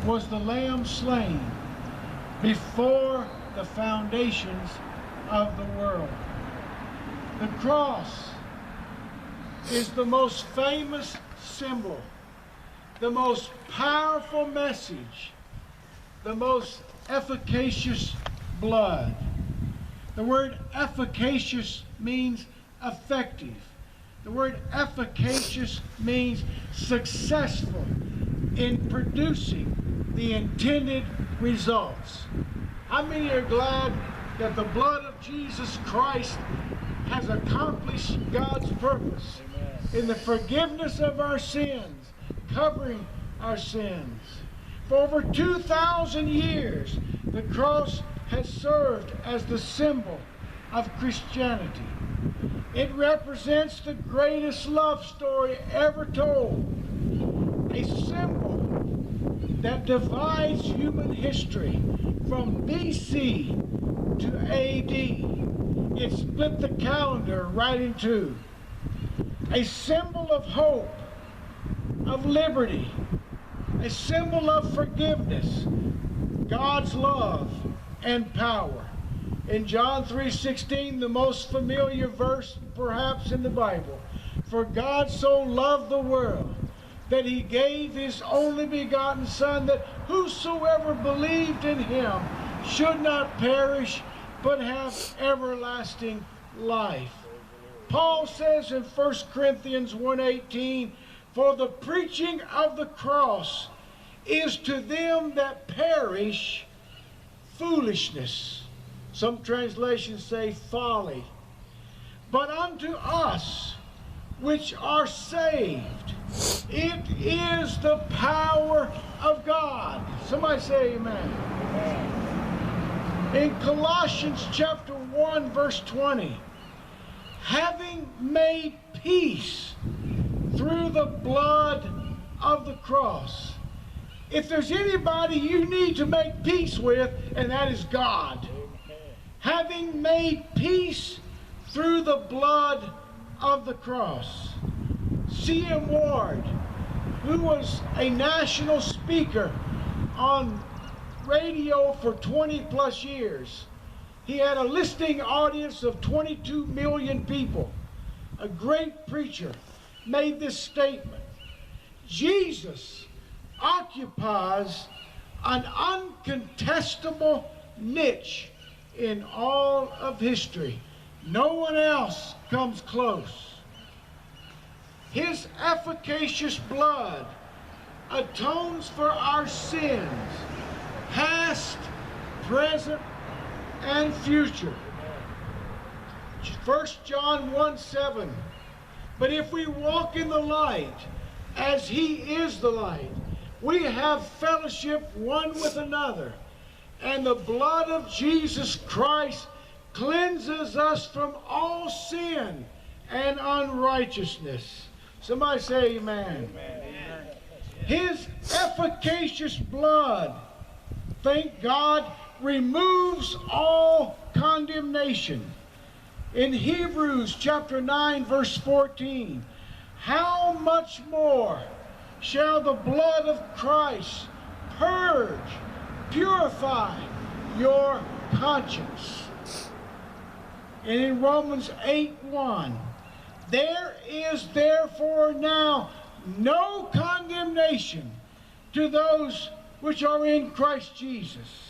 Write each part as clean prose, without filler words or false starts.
was the Lamb slain before the foundations of the world. The cross is the most famous symbol, the most powerful message, the most efficacious blood. The word efficacious means effective. The word efficacious means successful in producing the intended results. How many are glad that the blood of Jesus Christ has accomplished God's purpose in the forgiveness of our sins, covering our sins? For over 2,000 years, the cross has served as the symbol of Christianity. It represents the greatest love story ever told, a symbol that divides human history from BC to AD. It split the calendar right in two. A symbol of hope, of liberty, a symbol of forgiveness, God's love and power. In John 3:16, the most familiar verse perhaps in the Bible, for God so loved the world that he gave his only begotten Son, that whosoever believed in him should not perish but have everlasting life. Paul says in 1 Corinthians 1:18, for the preaching of the cross is to them that perish foolishness. Some translations say folly. But unto us which are saved, it is the power of God. Somebody say amen. In Colossians chapter 1 verse 20, having made peace through the blood of the cross. If there's anybody you need to make peace with, and that is God. Having made peace through the blood of the cross. C.M. Ward, who was a national speaker on radio for 20 plus years, he had a listening audience of 22 million people. A great preacher made this statement: Jesus occupies an uncontestable niche in all of history. No one else comes close. His efficacious blood atones for our sins, past, present, and future. 1 John 1:7. But if we walk in the light, as he is the light, we have fellowship one with another, and the blood of Jesus Christ cleanses us from all sin and unrighteousness. Somebody say amen. Amen. His efficacious blood, thank God, removes all condemnation. In Hebrews chapter 9 verse 14, how much more shall the blood of Christ purge, purify your conscience? And in Romans 8:1, there is therefore now no condemnation to those which are in Christ Jesus.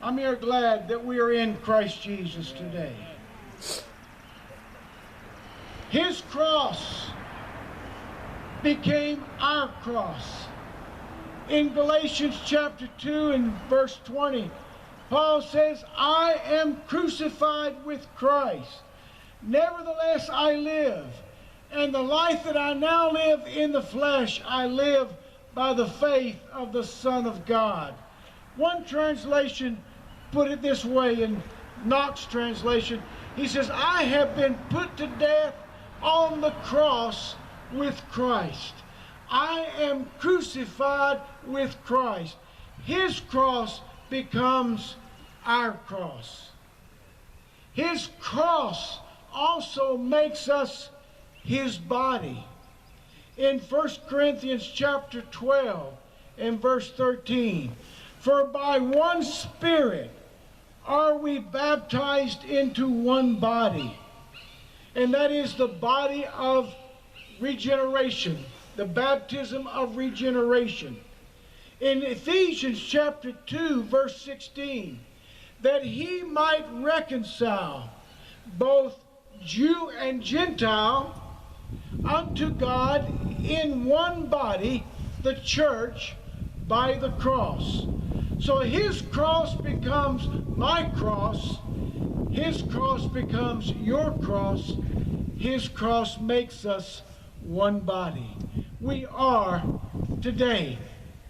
I'm here glad that we are in Christ Jesus today. His cross became our cross. In Galatians chapter 2 and verse 20, Paul says, I am crucified with Christ. Nevertheless I live, and the life that I now live in the flesh, I live by the faith of the Son of God. One translation put it this way in Knox translation. He says, I have been put to death on the cross with Christ. I am crucified with Christ. His cross becomes our cross. His cross also makes us his body. In 1 Corinthians chapter 12 in verse 13. For by one Spirit are we baptized into one body, and that is the body of regeneration, the baptism of regeneration. In Ephesians chapter 2, verse 16, that he might reconcile both Jew and Gentile unto God in one body, the church, by the cross. So his cross becomes my cross. His cross becomes your cross. His cross makes us one body. We are today,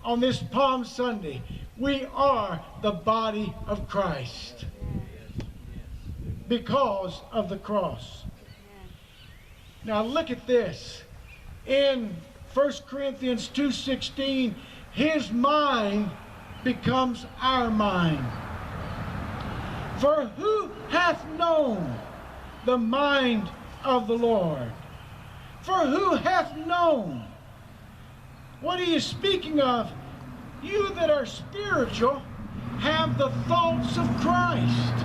on this Palm Sunday, we are the body of Christ because of the cross. Now look at this. In 1 Corinthians 2:16, his mind becomes our mind. For who hath known the mind of the Lord? For who hath known? What he is speaking of, you that are spiritual have the thoughts of Christ.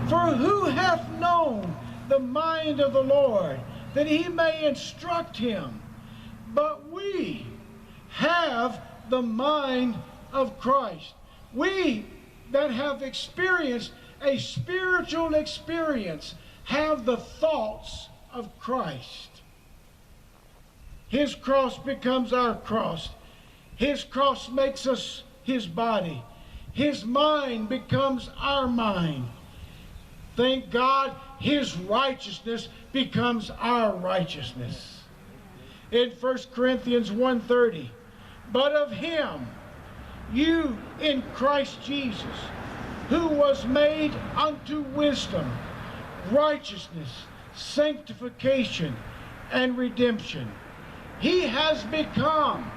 For who hath known the mind of the Lord, that he may instruct him? But we have the mind of Christ. We that have experienced a spiritual experience have the thoughts of Christ. His cross becomes our cross. His cross makes us his body. His mind becomes our mind. Thank God, his righteousness becomes our righteousness. In 1 Corinthians 1:30, but of him, you in Christ Jesus, who was made unto wisdom, righteousness, sanctification, and redemption. He has become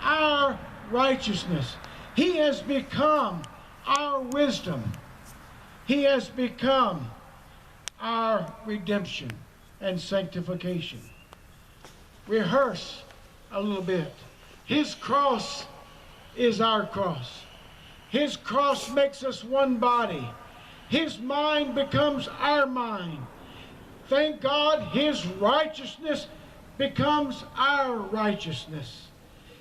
our righteousness. He has become our wisdom. He has become our redemption and sanctification. Rehearse a little bit. His cross is our cross. His cross makes us one body. His mind becomes our mind. Thank God, his righteousness becomes our righteousness.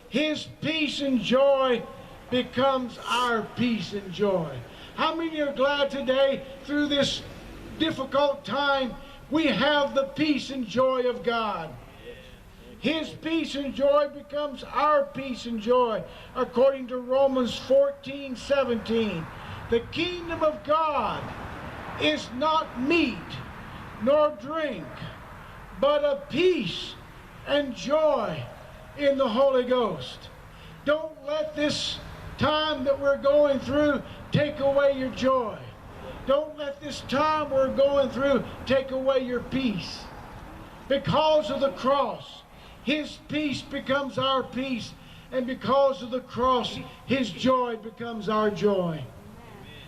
His peace and joy becomes our peace and joy. How many are glad today, through this difficult time, we have the peace and joy of God? His peace and joy becomes our peace and joy, according to Romans 14:17. The kingdom of God is not meat nor drink, but a peace and joy in the Holy Ghost. Don't let this time that we're going through take away your joy. Don't let this time we're going through take away your peace. Because of the cross, his peace becomes our peace, and because of the cross, his joy becomes our joy.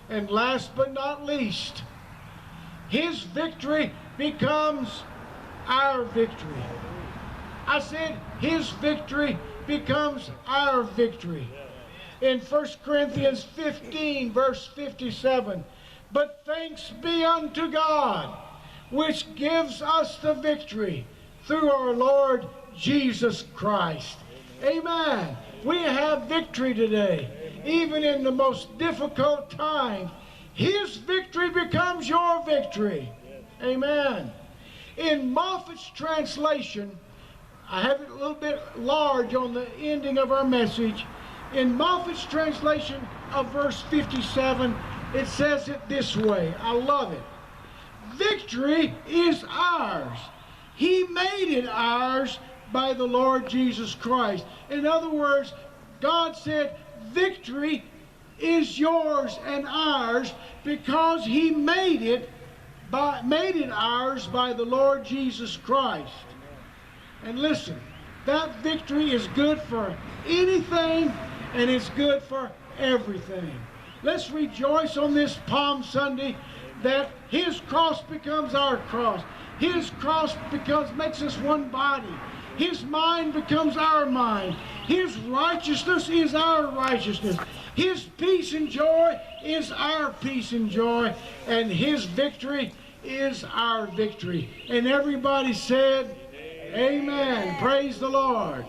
And last but not least, his victory becomes our victory. I said his victory becomes our victory. In 1 Corinthians 15, verse 57, but thanks be unto God, which gives us the victory through our Lord Jesus Christ. Amen. We have victory today. Even in the most difficult times, his victory becomes your victory. Amen. In Moffat's translation, I have it a little bit large on the ending of our message. In Moffat's translation of verse 57, it says it this way. I love it. Victory is ours. He made it ours by the Lord Jesus Christ. In other words, God said, victory is yours and ours because he made it ours by the Lord Jesus Christ. And listen, that victory is good for anything, and it's good for everything. Let's rejoice on this Palm Sunday that his cross becomes our cross. His cross makes us one body. His mind becomes our mind. His righteousness is our righteousness. His peace and joy is our peace and joy. And His victory is our victory. And everybody said, Amen. Praise the Lord.